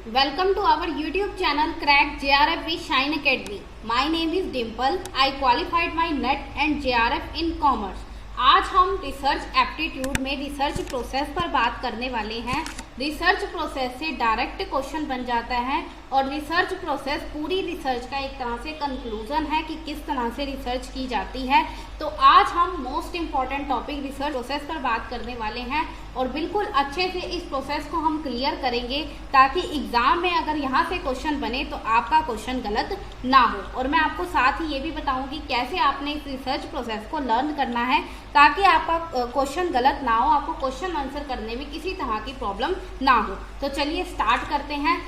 Welcome to our YouTube channel Crack JRF with Shine Academy. My name is Dimple. I qualified my NET and JRF in Commerce. आज हम research aptitude में research process पर बात करने वाले हैं। Research process से direct question बन जाता है और रिसर्च प्रोसेस पूरी रिसर्च का एक तरह से कंक्लूजन है कि किस तरह से रिसर्च की जाती है। तो आज हम most important topic research process पर बात करने वाले हैं और बिल्कुल अच्छे से इस प्रोसेस को हम क्लियर करेंगे ताकि एग्जाम में अगर यहाँ से क्वेश्चन बने तो आपका क्वेश्चन गलत ना हो। और मैं आपको साथ ही ये भी बताऊंगी कैसे आपने इस रिसर्च प्रोसेस को लर्न करना है ताकि आपका क्वेश्चन गलत ना हो, आपको क्वेश्चन आंसर करने में किसी तरह की प्रॉब्लम ना हो। तो चलिए स्टार्ट करते हैं।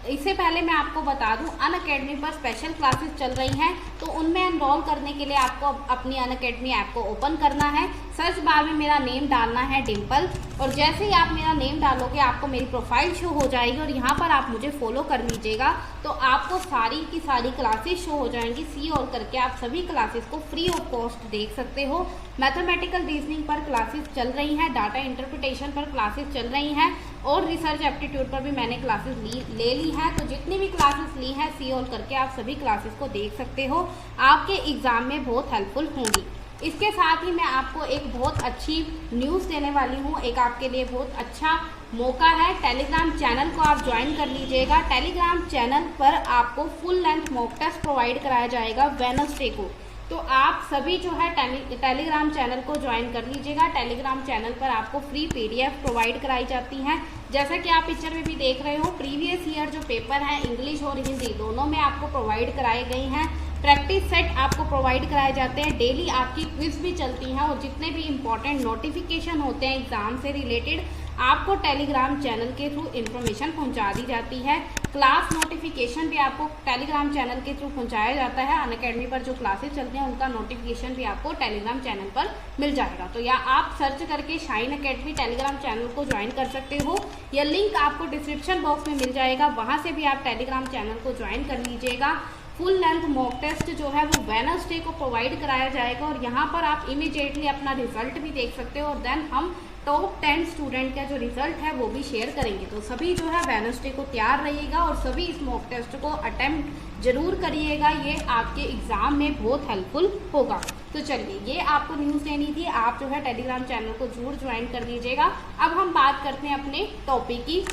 इससे पहले मैं आपको बता दूं अनअकैडमी पर स्पेशल क्लासेस चल रही हैं, तो उनमें एनरोल करने के लिए आपको अपनी अनअकैडमी ऐप को ओपन करना है। सर्च बार में मेरा नेम डालना है डिम्पल, और जैसे ही आप मेरा नेम डालोगे आपको मेरी प्रोफाइल शो हो जाएगी और यहाँ पर आप मुझे फॉलो कर लीजिएगा तो आपको सारी की सारी क्लासेस शो हो जाएंगी। सी ऑल करके आप सभी क्लासेस को फ्री ऑफ कॉस्ट देख सकते हो। मैथमेटिकल रीजनिंग पर क्लासेस चल रही हैं, डाटा इंटरप्रिटेशन पर क्लासेस चल रही हैं और रिसर्च एप्टीट्यूड पर भी मैंने क्लासेस ले ली हैं। तो जितनी भी क्लासेस ली हैं सी ऑल करके आप सभी क्लासेस को देख सकते हो, आपके एग्जाम में बहुत हेल्पफुल होंगी। इसके साथ ही मैं आपको एक बहुत अच्छी न्यूज़ देने वाली हूँ। एक आपके लिए बहुत अच्छा मौका है, टेलीग्राम चैनल को आप ज्वाइन कर लीजिएगा। टेलीग्राम चैनल पर आपको full length mock test provide कराया जाएगा वेडनेसडे को। तो आप सभी जो है टेलीग्राम चैनल को ज्वाइन कर लीजिएगा। टेलीग्राम चैनल पर आपको फ्री पीडीएफ प्रोवाइड कराई जाती हैं। जैसा कि आप पिक्चर में भी देख रहे हो, प्रीवियस ईयर जो पेपर हैं इंग्लिश और हिंदी दोनों में आपको प्रोवाइड कराए गए हैं। प्रैक्टिस सेट आपको प्रोवाइड कराए जाते हैं। डेली आपकी क्विज भी चलती हैं और जितने भी इंपॉर्टेंट नोटिफिकेशन होते हैं एग्जाम से रिलेटेड आपको टेलीग्राम चैनल के थ्रू इन्फॉर्मेशन पहुंचा दी जाती है। क्लास नोटिफिकेशन भी आपको टेलीग्राम चैनल के थ्रू पहुंचाया जाता है। अनअकैडमी पर जो क्लासेस चलते हैं उनका नोटिफिकेशन भी आपको टेलीग्राम चैनल पर मिल जाएगा। तो या आप सर्च करके शाइन अकेडमी टेलीग्राम चैनल को ज्वाइन कर सकते हो, यह लिंक आपको डिस्क्रिप्शन बॉक्स में मिल जाएगा, वहाँ से भी आप टेलीग्राम चैनल को ज्वाइन कर लीजिएगा। फुल लेंथ मॉक टेस्ट जो है वो वेडनेसडे को प्रोवाइड कराया जाएगा और यहाँ पर आप इमीडिएटली अपना रिजल्ट भी देख सकते हो और देन हम टॉप 10 स्टूडेंट का जो रिजल्ट है वो भी शेयर करेंगे। तो सभी जो है वेडनेसडे को तैयार रहिएगा और सभी इस मॉक टेस्ट को अटेम्प्ट जरूर करिएगा, ये आपके एग्जाम में बहुत हेल्पफुल होगा। तो चलिए, ये आपको न्यूज़ देनी थी, आप जो है टेलीग्राम चैनल को जरूर ज्वाइन कर लीजिएगा। अब हम बात करते हैं अपने टॉपिक की।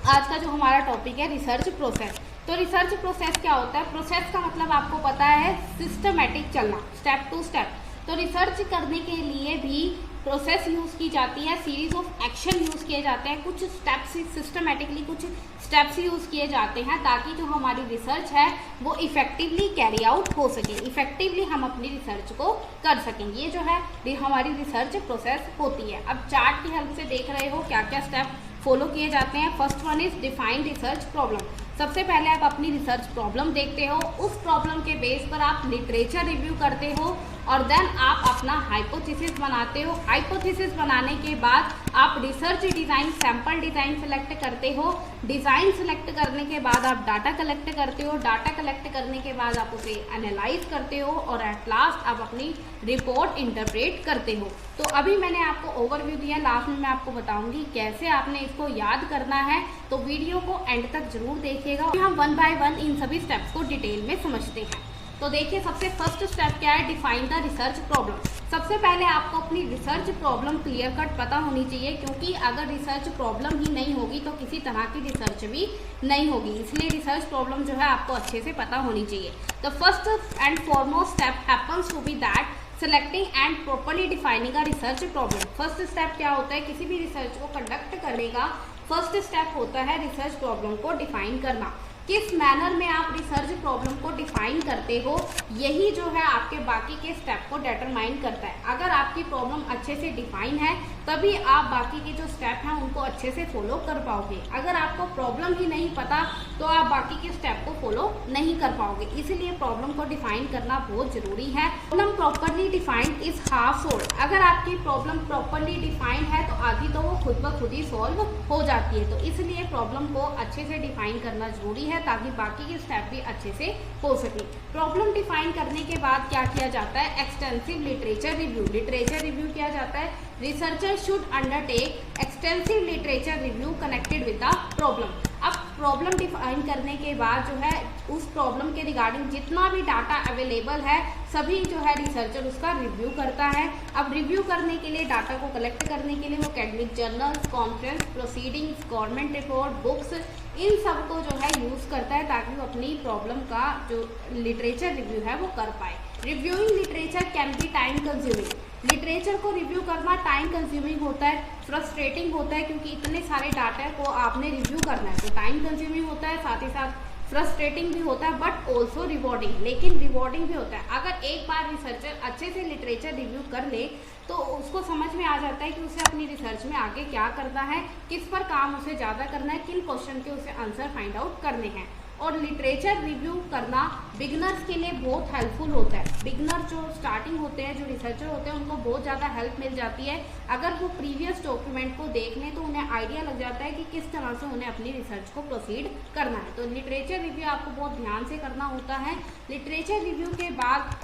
आज का जो हमारा टॉपिक है रिसर्च प्रोसेस। तो रिसर्च प्रोसेस क्या होता है? प्रोसेस का मतलब आपको पता है सिस्टमेटिक चलना, स्टेप टू स्टेप। तो रिसर्च करने के लिए भी प्रोसेस यूज़ की जाती है, सीरीज ऑफ एक्शन यूज़ किए जाते हैं, कुछ स्टेप्स सिस्टमेटिकली कुछ स्टेप्स यूज़ किए जाते हैं ताकि जो हमारी रिसर्च है वो इफेक्टिवली कैरी आउट हो सके, इफेक्टिवली हम अपनी रिसर्च को कर सकें। ये जो है हमारी रिसर्च प्रोसेस होती है। अब चार्ट की हेल्प से देख रहे हो क्या क्या स्टेप फॉलो किए जाते हैं। First one is define research problem. सबसे पहले आप अपनी रिसर्च प्रॉब्लम देखते हो, उस प्रॉब्लम के बेस पर आप लिटरेचर रिव्यू करते हो और देन आप अपना हाइपोथेसिस बनाते हो। हाइपोथेसिस बनाने के बाद आप research design, sample design select करते हो। डिज़ाइन सेलेक्ट करने के बाद आप डाटा कलेक्ट करते हो। डाटा कलेक्ट करने के बाद आप उसे एनालाइज करते हो और एट लास्ट आप अपनी रिपोर्ट इंटरप्रेट करते हो। तो अभी मैंने आपको ओवरव्यू दिया, लास्ट में मैं आपको बताऊंगी कैसे आपने इसको याद करना है। तो वीडियो को एंड तक जरूर देखिएगा। हम वन बाय वन इन सभी स्टेप्स को डिटेल में समझते हैं। तो देखिए, सबसे फर्स्ट स्टेप क्या है? Define the research problem. सबसे पहले आपको अपनी रिसर्च प्रॉब्लम क्लियर कट पता होनी चाहिए, क्योंकि अगर रिसर्च प्रॉब्लम ही नहीं होगी तो किसी तरह की रिसर्च भी नहीं होगी। इसलिए रिसर्च प्रॉब्लम जो है आपको अच्छे से पता होनी चाहिए। The first and foremost step happens to be that selecting and properly defining a research problem. First step क्या होता है? किसी भी रिसर्च को कंडक्ट करने का फर्स्ट स्टेप होता है रिसर्च प्रॉब्लम को डिफाइन करना। किस मैनर में आप रिसर्च प्रॉब्लम को डिफाइन करते हो, यही जो है आपके बाकी के स्टेप को डिटरमाइन करता है। अगर आपकी प्रॉब्लम अच्छे से डिफाइन है तभी आप बाकी के जो स्टेप हैं उनको अच्छे से फॉलो कर पाओगे। अगर आपको प्रॉब्लम ही नहीं पता तो आप बाकी के स्टेप को फॉलो नहीं कर पाओगे। इसलिए प्रॉब्लम को डिफाइन करना बहुत जरूरी है। Problem properly defined is half solve. अगर आपकी प्रॉब्लम प्रॉपरली डिफाइंड है तो आधी तो वो खुद ब खुद ही सॉल्व हो जाती है। तो इसलिए प्रॉब्लम को अच्छे से डिफाइन करना जरूरी है ताकि बाकी के स्टेप भी अच्छे से हो सके। प्रॉब्लम डिफाइन करने के बाद क्या किया जाता है? Extensive literature review. Literature review किया जाता है। Researcher should undertake extensive literature review connected with the problem. अब प्रॉब्लम डिफाइन करने के बाद जो है उस प्रॉब्लम के रिगार्डिंग जितना भी डाटा अवेलेबल है सभी जो है रिसर्चर उसका रिव्यू करता है। अब रिव्यू करने के लिए, डाटा को कलेक्ट करने के लिए वो academic journals, conference proceedings, government report, books, इन सब को जो है यूज़ करता है ताकि वो अपनी प्रॉब्लम का जो लिटरेचर रिव्यू है वो कर पाए। Reviewing literature can be time consuming. Literature को रिव्यू करना टाइम कंज्यूमिंग होता है, फ्रस्ट्रेटिंग होता है, क्योंकि इतने सारे डाटा को आपने रिव्यू करना है तो टाइम कंज्यूमिंग होता है, साथ ही साथ फ्रस्ट्रेटिंग भी होता है, बट ऑल्सो रिवॉर्डिंग, लेकिन रिवॉर्डिंग भी होता है। अगर एक बार रिसर्चर अच्छे से लिटरेचर रिव्यू कर ले तो उसको समझ में आ जाता है कि उसे अपनी रिसर्च में आगे क्या करना है, किस पर काम उसे ज़्यादा करना है, किन क्वेश्चन के उसे आंसर फाइंड आउट करने हैं। और लिटरेचर रिव्यू करना बिगनर्स के लिए बहुत हेल्पफुल होता है। बिगनर जो स्टार्टिंग होते हैं, जो रिसर्चर होते हैं, उनको बहुत ज़्यादा हेल्प मिल जाती है। अगर वो प्रीवियस डॉक्यूमेंट को देख लें तो उन्हें आइडिया लग जाता है कि किस तरह से उन्हें अपनी रिसर्च को प्रोसीड करना है। तो लिटरेचर रिव्यू आपको बहुत ध्यान से करना होता है। लिटरेचर रिव्यू के बाद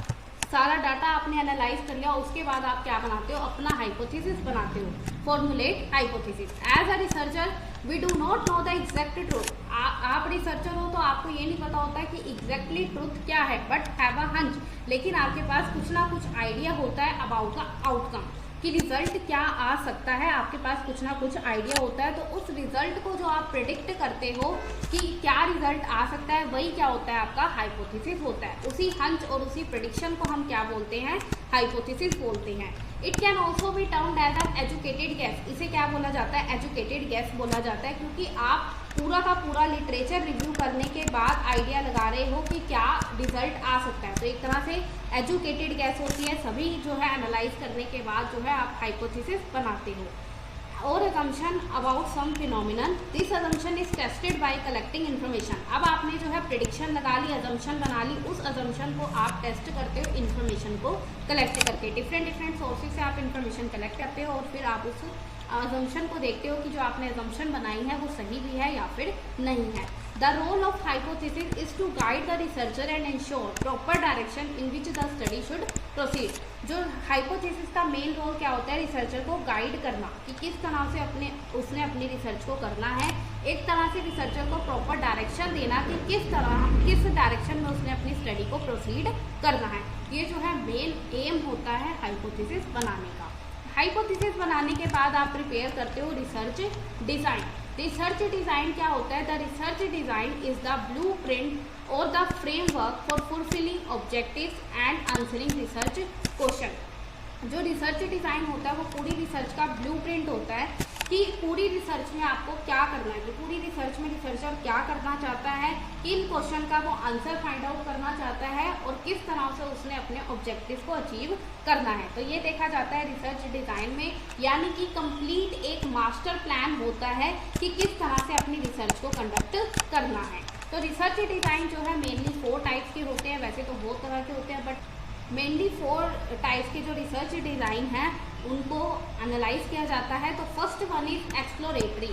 सारा डाटा आपने एनालाइज कर लिया, उसके बाद आप क्या बनाते हो, अपना हाइपोथेसिस बनाते हो, formulate hypothesis. As a researcher we do not know the exact truth. आप रिसर्चर हो तो आपको ये नहीं पता होता है कि एग्जैक्टली ट्रूथ क्या है, बट हैव अ हंच, लेकिन आपके पास कुछ ना कुछ आइडिया होता है अबाउट द आउटकम कि रिजल्ट क्या आ सकता है। आपके पास कुछ ना कुछ आइडिया होता है, तो उस रिजल्ट को जो आप प्रिडिक्ट करते हो कि क्या रिजल्ट आ सकता है, वही क्या होता है, आपका हाइपोथेसिस होता है। उसी हंच और उसी प्रिडिक्शन को हम क्या बोलते हैं, हाइपोथेसिस बोलते हैं। It can also be termed as an educated guess. इसे क्या बोला जाता है, एजुकेटेड गैस बोला जाता है, क्योंकि आप पूरा का पूरा लिटरेचर रिव्यू करने के बाद आइडिया लगा रहे हो कि क्या रिजल्ट आ सकता है। तो एक तरह से एजुकेटेड गैस होती है। सभी जो है एनालाइज करने के बाद जो है आप हाइपोथेसिस बनाते हो। और assumption about some phenomenon, this assumption is tested by collecting information। अब आपने जो है प्रिडिक्शन लगा ली, assumption बना ली, उस assumption को आप टेस्ट करते हो इन्फॉर्मेशन को कलेक्ट करके। डिफरेंट सोर्सेज से आप इन्फॉर्मेशन कलेक्ट करते हो और फिर आप उस assumption को देखते हो कि जो आपने assumption बनाई है वो सही भी है या फिर नहीं है। The role of hypothesis is to guide the researcher and ensure proper direction in which the study should proceed। जो हाइपोथेसिस का मेन रोल क्या होता है, रिसर्चर को गाइड करना कि किस तरह से उसने अपनी रिसर्च को करना है। एक तरह से रिसर्चर को प्रॉपर डायरेक्शन देना कि किस डायरेक्शन में उसने अपनी स्टडी को प्रोसीड करना है। ये जो है मेन एम होता है हाइपोथेसिस बनाने का। हाइपोथेसिस बनाने के बाद आप प्रिपेयर करते हो रिसर्च डिज़ाइन। रिसर्च डिज़ाइन क्या होता है, the research design is the blueprint और the framework for fulfilling objectives and answering research question. जो रिसर्च डिज़ाइन होता है वो पूरी रिसर्च का ब्लूप्रिंट होता है कि पूरी रिसर्च में आपको क्या करना है, कि पूरी रिसर्च में रिसर्चर क्या करना चाहता है, किन क्वेश्चन का वो आंसर फाइंड आउट करना चाहता है और किस तरह से उसने अपने ऑब्जेक्टिव को अचीव करना है। तो ये देखा जाता है रिसर्च डिज़ाइन में, यानी कि कंप्लीट एक मास्टर प्लान होता है कि किस तरह से अपनी रिसर्च को कंडक्ट करना है। तो रिसर्च डिज़ाइन जो है मेनली 4 टाइप्स के होते हैं। वैसे तो बहुत तरह के होते हैं, बट मेनली 4 टाइप्स के जो रिसर्च डिज़ाइन है उनको एनालाइज किया जाता है। तो first one is exploratory.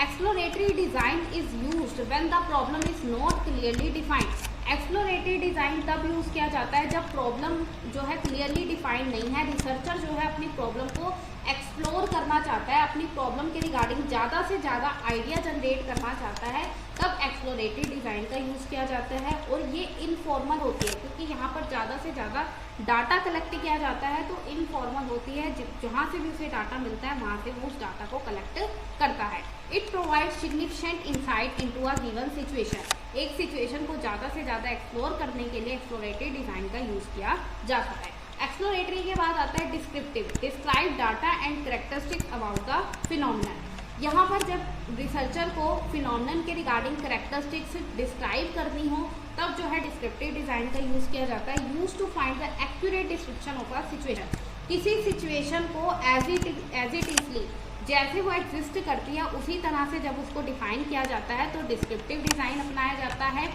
Exploratory design is used when the problem is not clearly defined. Exploratory design तब यूज़ किया जाता है जब प्रॉब्लम जो है क्लियरली डिफाइंड नहीं है। रिसर्चर जो है अपनी प्रॉब्लम को एक्सप्लोर करना चाहता है, अपनी प्रॉब्लम के रिगार्डिंग ज़्यादा से ज़्यादा आइडिया जनरेट करना चाहता है, तब एक्सप्लोरेटरी डिज़ाइन का यूज़ किया जाता है। और ये इनफॉर्मल होती है क्योंकि यहाँ पर ज़्यादा से ज़्यादा डाटा कलेक्ट किया जाता है, तो इनफॉर्मल होती है। जहाँ से भी उसे डाटा मिलता है वहाँ से वो उस डाटा को कलेक्ट करता है। It provides significant insight into a given situation. एक सिचुएशन को ज़्यादा से ज़्यादा एक्सप्लोर करने के लिए एक्सप्लोरेटरी डिज़ाइन का यूज़ किया जाता है। एक्सप्लोरेटरी के बाद आता है descriptive. Describe data and characteristics about the phenomenon. यहाँ पर जब रिसर्चर को फिनोमिनन के रिगार्डिंग कैरेक्टरिस्टिक्स डिस्क्राइब करनी हो तब जो है डिस्क्रिप्टिव डिज़ाइन का यूज़ किया जाता है। Use to find the accurate description of a situation. किसी सिचुएशन को एज इट इजली जैसे वो एग्जिस्ट करती है उसी तरह से जब उसको डिफाइन किया जाता है तो डिस्क्रिप्टिव डिज़ाइन अपनाया जाता है।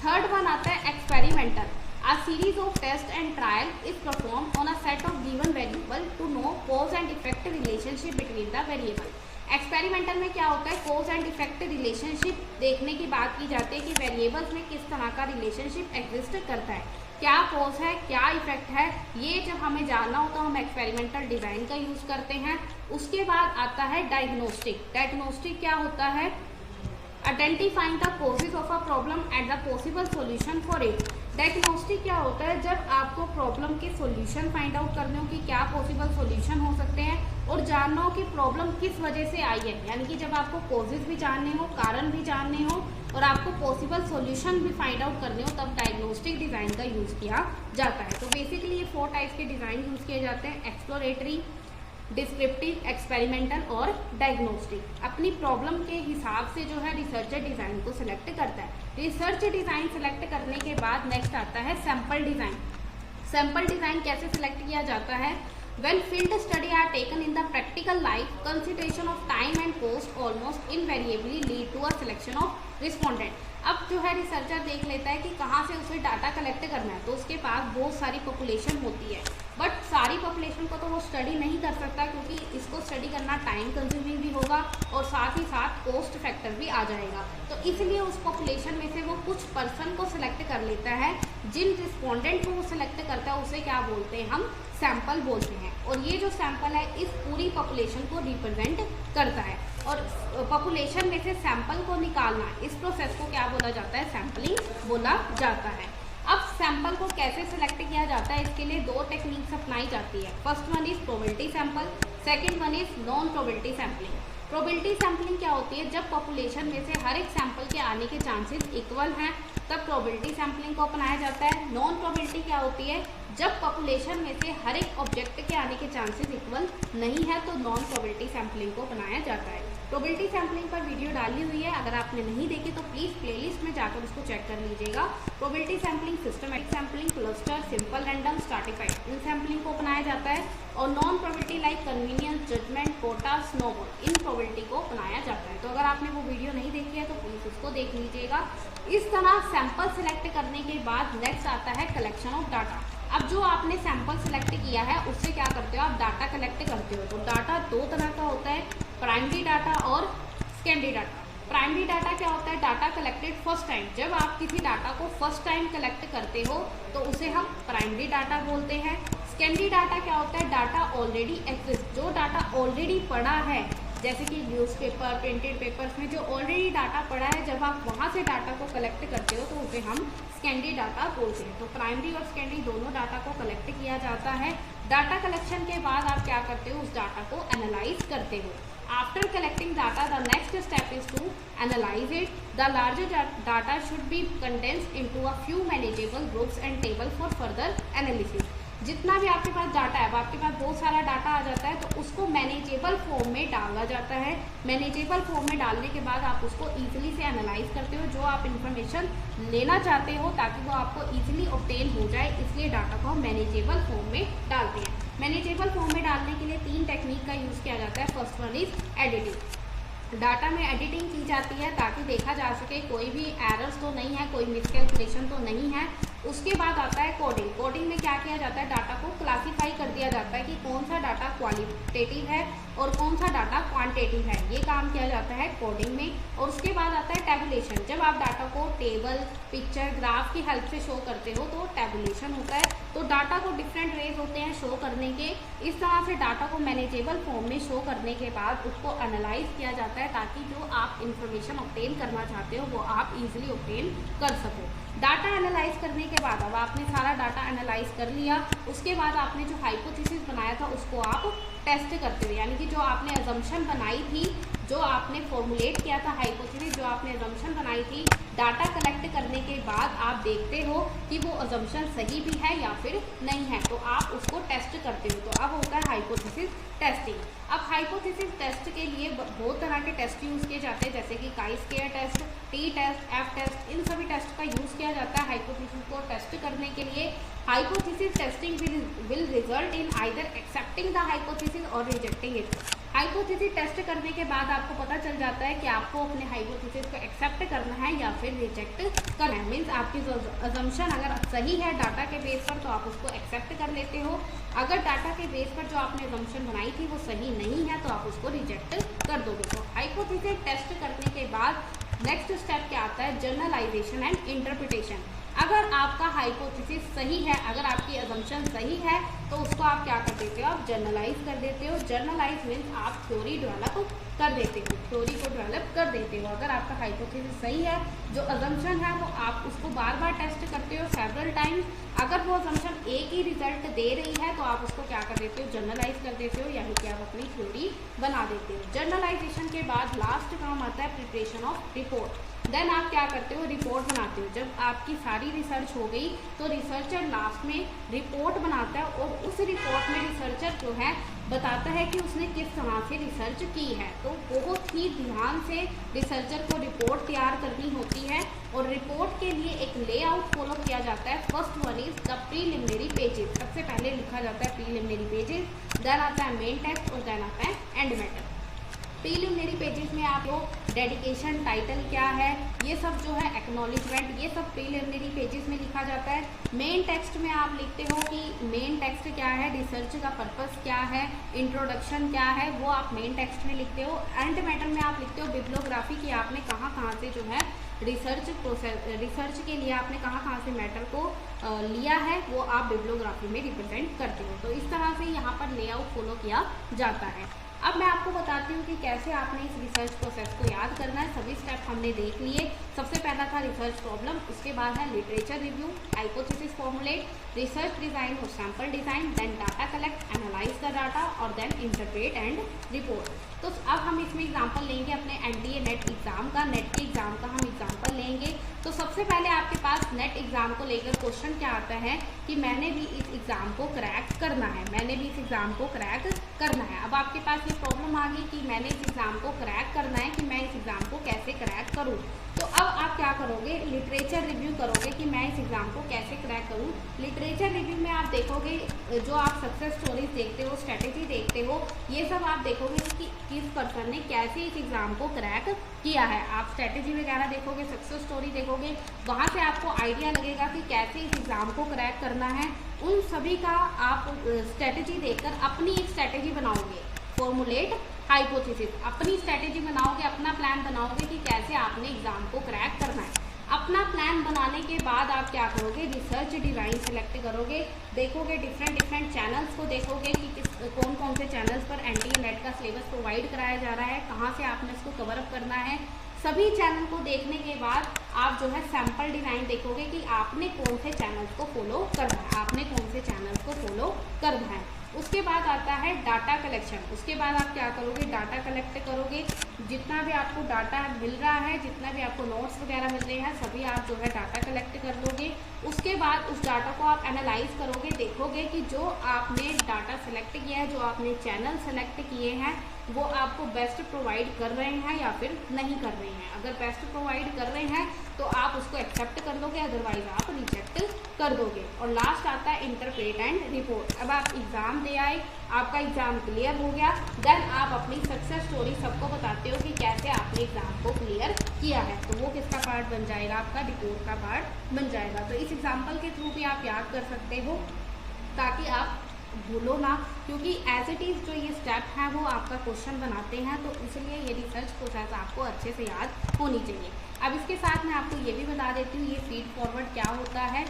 थर्ड वन आता है experimental. A series of test and trial is performed on a set of given variable to know cause and effect relationship between the variable। Experimental में क्या होता है, कॉज एंड इफेक्ट रिलेशनशिप देखने की बात की जाती है कि वेरिएबल्स में किस तरह का रिलेशनशिप एग्जिस्ट करता है, क्या कॉज है क्या इफेक्ट है। ये जब हमें जानना हो तो हम एक्सपेरिमेंटल डिज़ाइन का यूज़ करते हैं। उसके बाद आता है डायग्नोस्टिक। डायग्नोस्टिक क्या होता है, identifying the causes of a problem and the possible solution for it. Diagnostic क्या होता है, जब आपको प्रॉब्लम के सॉल्यूशन फाइंड आउट करने हो कि क्या पॉसिबल सॉल्यूशन हो सकते हैं और जानना हो कि प्रॉब्लम किस वजह से आई है, यानी कि जब आपको कॉजेज भी जानने हो, कारण भी जानने हो और आपको पॉसिबल सॉल्यूशन भी फाइंड आउट करने हो, तब डायग्नोस्टिक डिज़ाइन का यूज़ किया जाता है। तो बेसिकली ये 4 टाइप्स के डिज़ाइन यूज़ किए जाते हैं, एक्सप्लोरेटरी, डिस्क्रिप्टिव, एक्सपेरिमेंटल और डायग्नोस्टिक। अपनी प्रॉब्लम के हिसाब से जो है रिसर्चर डिज़ाइन को सिलेक्ट करता है। रिसर्च डिज़ाइन सिलेक्ट करने के बाद नेक्स्ट आता है सैम्पल डिज़ाइन। सैम्पल डिज़ाइन कैसे सिलेक्ट किया जाता है? When field study are taken in the practical life, consideration of time and cost almost invariably lead to a selection of respondent। अब जो है रिसर्चर देख लेता है कि कहाँ से उसे डाटा कलेक्ट करना है, तो उसके पास बहुत सारी पॉपुलेशन होती है, बट सारी पॉपुलेशन को तो वो स्टडी नहीं कर सकता क्योंकि इसको स्टडी करना टाइम कंज्यूमिंग भी होगा और साथ ही साथ कॉस्ट फैक्टर भी आ जाएगा। तो इसलिए उस पॉपुलेशन में से वो कुछ पर्सन को सिलेक्ट कर लेता है। जिन रिस्पोंडेंट को वो सिलेक्ट करता है उसे क्या बोलते हैं? हम सैंपल बोलते हैं। और ये जो सैंपल है इस पूरी पॉपुलेशन को रिप्रेजेंट करता है। और पॉपुलेशन में से सैंपल को निकालना, इस प्रोसेस को क्या बोला जाता है? सैंपलिंग बोला जाता है। अब सैंपल को कैसे सिलेक्ट किया जाता है, इसके लिए 2 टेक्निक्स अपनाई जाती है। First one is probability sample, second one is non probability sampling. Probability sampling क्या होती है? जब पॉपुलेशन में से हर एक सैंपल के आने के चांसेस इक्वल हैं तब प्रोबेबिलिटी सैंपलिंग को अपनाया जाता है। नॉन प्रोबेबिलिटी क्या होती है? जब पॉपुलेशन में से हर एक ऑब्जेक्ट के आने के चांसेस इक्वल नहीं है तो नॉन प्रोबेबिलिटी सैंपलिंग को अपनाया जाता है। प्रोबेबिलिटी सैंपलिंग पर वीडियो डाली हुई है, अगर आपने नहीं देखी तो प्लीज़ प्लेलिस्ट में जाकर उसको चेक कर लीजिएगा। Probability sampling, systematic sampling, cluster, simple, random, stratified, इन सैंपलिंग को अपनाया जाता है। और non probability like convenience, judgement, quota, snowball, इन प्रोबेबिलिटी को अपनाया जाता है। तो अगर आपने वो वीडियो नहीं देखी है तो प्लीज़ उसको देख लीजिएगा। इस तरह सैंपल सेलेक्ट करने के बाद नेक्स्ट आता है कलेक्शन ऑफ डाटा। अब जो आपने सैंपल सेलेक्ट किया है उससे क्या करते हो? आप डाटा कलेक्ट करते हो। तो डाटा 2 तरह का होता है, प्राइमरी डाटा और सेकेंडरी डाटा। प्राइमरी डाटा क्या होता है? Data collected first time. जब आप किसी डाटा को फर्स्ट टाइम कलेक्ट करते हो तो उसे हम प्राइमरी डाटा बोलते हैं। सेकेंडरी डाटा क्या होता है? डाटा ऑलरेडी एग्जिस्ट, जो डाटा ऑलरेडी पड़ा है, जैसे कि न्यूज़पेपर, प्रिंटेड पेपर्स में जो ऑलरेडी डाटा पड़ा है, जब आप वहाँ से डाटा को कलेक्ट करते हो तो उसे हम सेकेंडरी डाटा बोलते हैं। तो प्राइमरी और सेकेंडरी दोनों डाटा को कलेक्ट किया जाता है। डाटा कलेक्शन के बाद आप क्या करते हो? उस डाटा को एनालाइज करते हो। After collecting data, the next step is to analyze it. The larger data should be condensed into a few manageable groups and table for further analysis. जितना भी आपके पास डाटा है, अब आपके पास बहुत सारा डाटा आ जाता है तो उसको मैनेजेबल फॉर्म में डाला जाता है। मैनेजेबल फॉर्म में डालने के बाद आप उसको ईजिली से एनालाइज करते हो, जो आप इन्फॉर्मेशन लेना चाहते हो ताकि वो आपको ईजिली ऑब्टेन हो जाए, इसलिए डाटा को हम मैनेजेबल फॉर्म में डालते हैं। मैनेजेबल फॉर्म में डालने के लिए 3 टेक्निक का यूज़ किया जाता है। First one is editing. Data में एडिटिंग की जाती है ताकि देखा जा सके कोई भी एरर्स तो नहीं है, कोई मिसकैलकुलेशन तो नहीं है। उसके बाद आता है कोडिंग। कोडिंग में क्या किया जाता है? डाटा को क्लासीफाई कर दिया जाता है कि कौन सा डाटा क्वालिटेटिव है और कौन सा डाटा क्वांटिटेटिव है, ये काम किया जाता है कोडिंग में। और उसके बाद आता है टैबुलेशन। जब आप डाटा को टेबल, पिक्चर, ग्राफ की हेल्प से शो करते हो तो टैबुलेशन होता है। तो डाटा को डिफरेंट वेज होते हैं शो करने के। इस तरह से डाटा को मैनेजेबल फॉर्म में शो करने के बाद उसको एनालाइज किया जाता है ताकि जो आप इन्फॉर्मेशन ऑब्टेन करना चाहते हो वो आप इजीली ऑब्टेन कर सको। डाटा एनालाइज करने के बाद अब आपने सारा डाटा एनालाइज कर लिया, उसके बाद आपने जो हाइपोथेसिस बनाया था उसको आप टेस्ट करते हो, यानी कि जो आपने अजम्पशन बनाई थी, जो आपने फॉर्मुलेट किया था हाइपोथेसिस, जो आपने अजम्पशन बनाई थी, डाटा कलेक्ट करने के बाद आप देखते हो कि वो अजम्पशन सही भी है या फिर नहीं है, तो आप उसको टेस्ट करते हो। तो अब होता है हाइपोथेसिस टेस्टिंग। अब हाइपोथेसिस टेस्ट के लिए बहुत तरह के टेस्ट यूज़ किए जाते हैं, जैसे कि chi-square test, T test, F test, इन सभी टेस्ट का यूज़ किया जाता है हाइपोथेसिस को टेस्ट करने के लिए। Hypothesis testing will result in either accepting the hypothesis और रिजेक्टिंग इट। हाइपोथेसिस टेस्ट करने के बाद आपको पता चल जाता है कि आपको अपने हाइपोथेसिस को एक्सेप्ट करना है या फिर रिजेक्ट करना है। मीन्स आपकी जो अजम्पशन अगर सही है डाटा के बेस पर तो आप उसको एक्सेप्ट कर लेते हो, अगर डाटा के बेस पर जो आपने अजम्पशन बनाई थी वो सही नहीं है तो आप उसको रिजेक्ट कर दोगे। तो हाइपोथेसिस टेस्ट करने के बाद नेक्स्ट स्टेप क्या आता है? Journalisation and interpretation. अगर आपका हाइपोथेसिस सही है, अगर आपकी अजम्पशन सही है, तो उसको आप क्या कर देते हो, आप जर्नलाइज कर देते हो। जर्नलाइज मीन्स आप थ्योरी डेवलप कर देते हो, थ्योरी को डेवलप कर देते हो। अगर आपका हाइपोथेसिस सही है, जो अजम्पशन है वो आप उसको बार बार टेस्ट करते हो सेवरल टाइम्स। अगर वो अजम्पशन एक ही रिजल्ट दे रही है तो आप उसको क्या कर देते हो, जर्नलाइज कर देते हो, यानी कि आप अपनी थ्योरी बना देते हो। जर्नलाइजेशन के बाद लास्ट काम आता है प्रिपरेशन ऑफ रिपोर्ट। देन आप क्या करते हो, रिपोर्ट बनाते हो। जब आपकी सारी रिसर्च हो गई तो रिसर्चर लास्ट में रिपोर्ट बनाता है, और उस रिपोर्ट में रिसर्चर जो है बताता है कि उसने किस तरह से रिसर्च की है। तो बहुत ही ध्यान से रिसर्चर को रिपोर्ट तैयार करनी होती है, और रिपोर्ट के लिए एक लेआउट फॉलो किया जाता है। First one is the preliminary pages. सबसे पहले लिखा जाता है प्रीलिमिनरी पेजेस, देन आता है मेन टेक्स्ट, और देन आता है एंड मैटर। प्रीलिमिनरी पेजेस में आप लोग डेडिकेशन, टाइटल क्या है, ये सब जो है एक्नॉलेजमेंट, ये सब प्रीलिमिनरी पेजेस में लिखा जाता है। मेन टेक्स्ट में आप लिखते हो कि मेन टेक्स्ट क्या है, रिसर्च का पर्पस क्या है, इंट्रोडक्शन क्या है, वो आप मेन टेक्स्ट में लिखते हो। एंड मैटर में आप लिखते हो बिब्लियोग्राफी की आपने कहाँ से जो है रिसर्च के लिए आपने कहाँ से मैटर को लिया है, वो आप बिब्लियोग्राफी में रिप्रेजेंट करते हो। तो इस तरह से यहाँ पर लेआउट फॉलो किया जाता है। अब मैं आपको बताती हूँ कि कैसे आपने इस रिसर्च प्रोसेस को याद करना है। सभी स्टेप हमने देख लिए। सबसे पहला था रिसर्च प्रॉब्लम, उसके बाद है literature review, hypothesis formulate, research design और sample design, then data collect, analyse the data, और देन इंटरप्रेट एंड रिपोर्ट। तो अब हम इसमें एग्जाम्पल लेंगे अपने एनडीए नेट एग्ज़ाम का, नेट के एग्ज़ाम का हम एग्जाम्पल लेंगे। तो सबसे पहले आपके पास नेट एग्ज़ाम को लेकर क्वेश्चन क्या आता है कि मैंने भी इस एग्ज़ाम को क्रैक करना है, मैंने भी इस एग्ज़ाम को क्रैक करना है। अब आपके पास ये प्रॉब्लम आ गई कि मैंने इस एग्ज़ाम को क्रैक करना है, कि मैं इस एग्ज़ाम को कैसे क्रैक करूँ। तो अब आप क्या करोगे, लिटरेचर रिव्यू करोगे कि मैं इस एग्ज़ाम को कैसे क्रैक करूँ। लिटरेचर रिव्यू में आप देखोगे, जो आप सक्सेस स्टोरीज देखते हो, स्ट्रेटेजी देखते हो, ये सब आप देखोगे कि किस पर्सन ने कैसे इस एग्ज़ाम को क्रैक किया है। आप स्ट्रेटेजी वगैरह देखोगे, सक्सेस स्टोरी देखोगे, वहाँ से आपको आइडिया लगेगा कि कैसे इस एग्ज़ाम को क्रैक करना है। उन सभी का आप स्ट्रेटेजी देखकर अपनी एक स्ट्रेटेजी बनाओगे, फॉर्मुलेट हाइपोथेसिस, अपनी स्ट्रेटेजी बनाओगे, अपना प्लान बनाओगे कि कैसे आपने एग्ज़ाम को क्रैक करना है। अपना प्लान बनाने के बाद आप क्या करोगे, रिसर्च डिज़ाइन सेलेक्ट करोगे, देखोगे डिफरेंट चैनल्स को देखोगे कि कौन से चैनल्स पर एनडीए नेट का सिलेबस प्रोवाइड कराया जा रहा है, कहाँ से आपने इसको कवर अप करना है। सभी चैनल को देखने के बाद आप जो है सैम्पल डिज़ाइन देखोगे कि आपने कौन से चैनल्स को फॉलो करना है, आपने कौन से चैनल्स को फॉलो करना है। उसके बाद आता है डाटा कलेक्शन। उसके बाद आप क्या करोगे, डाटा कलेक्ट करोगे, जितना भी आपको डाटा मिल रहा है, जितना भी आपको नोट्स वगैरह मिल रहे हैं, सभी आप जो है डाटा कलेक्ट कर लोगे। उसके बाद उस डाटा को आप एनालाइज करोगे, देखोगे कि जो आपने डाटा सेलेक्ट किया है, जो आपने चैनल सेलेक्ट किए हैं, वो आपको बेस्ट प्रोवाइड कर रहे हैं या फिर नहीं कर रहे हैं। अगर बेस्ट प्रोवाइड कर रहे हैं तो आप उसको एक्सेप्ट कर दोगे, अदरवाइज आप रिजेक्ट कर दोगे। और लास्ट आता है इंटरप्रेट एंड रिपोर्ट। अब आप एग्ज़ाम दे आए, आपका एग्ज़ाम क्लियर हो गया, देन आप अपनी सक्सेस स्टोरी सबको बताते हो कि कैसे आपने एग्ज़ाम को क्लियर किया है। तो वो किसका पार्ट बन जाएगा, आपका रिपोर्ट का पार्ट बन जाएगा। तो इस एग्जाम्पल के थ्रू भी आप याद कर सकते हो ताकि आप भूलो ना, क्योंकि एज इट इज़ जो ये स्टेप है वो आपका क्वेश्चन बनाते हैं, तो इसलिए ये रिसर्च प्रोसेस आपको अच्छे से याद होनी चाहिए। अब इसके साथ मैं आपको ये भी बता देती हूँ, ये फीड फॉरवर्ड क्या होता है।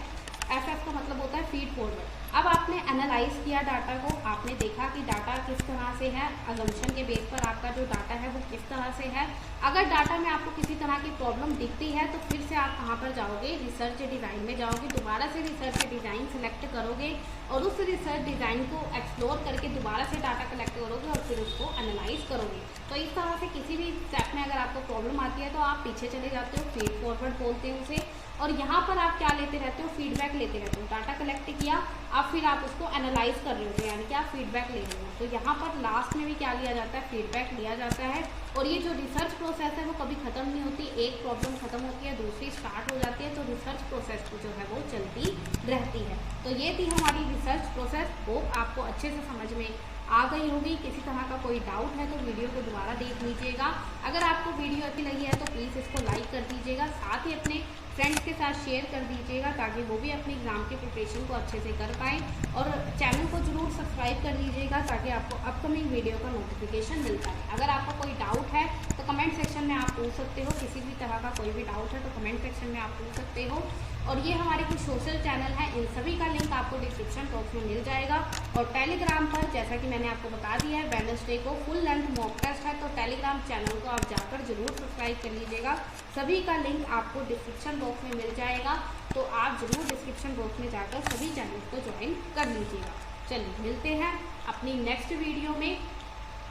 एफएफ का मतलब होता है फीड फॉरवर्ड। अब आपने एनालाइज किया डाटा को, आपने देखा कि डाटा किस तरह से है, अजम्पशन के बेस पर आपका जो डाटा है वो किस तरह से है। अगर डाटा में आपको किसी तरह की प्रॉब्लम दिखती है तो फिर से आप कहाँ पर जाओगे, रिसर्च डिज़ाइन में जाओगे, दोबारा से रिसर्च डिज़ाइन सेलेक्ट करोगे और उस रिसर्च डिज़ाइन को एक्सप्लोर करके दोबारा से डाटा कलेक्ट करोगे और फिर उसको एनालाइज करोगे। तो इस तरह से किसी भी स्टेप में अगर आपको प्रॉब्लम आती है तो आप पीछे चले जाते हो, फीड फॉरवर्ड बोलते हैं उसे, और यहाँ पर आप क्या लेते रहते हो, फीडबैक लेते रहते हो। डाटा कलेक्ट किया, अब फिर आप उसको एनालाइज कर रहे हो, यानी कि आप फीडबैक ले रहे हो। तो यहाँ पर लास्ट में भी क्या लिया जाता है, फीडबैक लिया जाता है। और ये जो रिसर्च प्रोसेस है वो कभी ख़त्म नहीं होती, एक प्रॉब्लम ख़त्म होती है दूसरी स्टार्ट हो जाती है, तो रिसर्च प्रोसेस जो है वो चलती रहती है। तो ये थी हमारी रिसर्च प्रोसेस। होप आपको अच्छे से समझ में आ गई होगी। किसी तरह का कोई डाउट है तो वीडियो को दोबारा देख लीजिएगा। अगर आपको वीडियो अच्छी लगी है तो प्लीज़ इसको लाइक कर दीजिएगा, साथ ही अपने फ्रेंड्स के साथ शेयर कर दीजिएगा ताकि वो भी अपनी एग्ज़ाम की प्रिपरेशन को अच्छे से कर पाएँ। और चैनल को ज़रूर सब्सक्राइब कर लीजिएगा ताकि आपको अपकमिंग वीडियो का नोटिफिकेशन मिलता है। अगर आपका कोई डाउट है तो कमेंट सेक्शन में आप पूछ सकते हो, किसी भी तरह का कोई भी डाउट है तो कमेंट सेक्शन में आप पूछ सकते हो। और ये हमारे कुछ सोशल चैनल हैं, इन सभी का लिंक आपको डिस्क्रिप्शन बॉक्स में मिल जाएगा। और टेलीग्राम पर जैसा कि मैंने आपको बता दिया है, वेडनेसडे को फुल लेंथ मॉक टेस्ट है, तो टेलीग्राम चैनल को आप जाकर जरूर सब्सक्राइब कर लीजिएगा। सभी का लिंक आपको डिस्क्रिप्शन बॉक्स में मिल जाएगा, तो आप जरूर डिस्क्रिप्शन बॉक्स में जाकर सभी चैनल को ज्वाइन कर लीजिएगा। चलिए मिलते हैं अपनी नेक्स्ट वीडियो में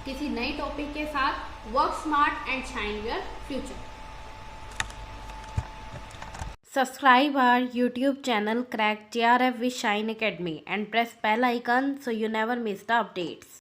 किसी नए टॉपिक के साथ। Work smart and shine your future. Subscribe our YouTube channel Crack JRF with Shine Academy and press bell icon so you never miss the updates.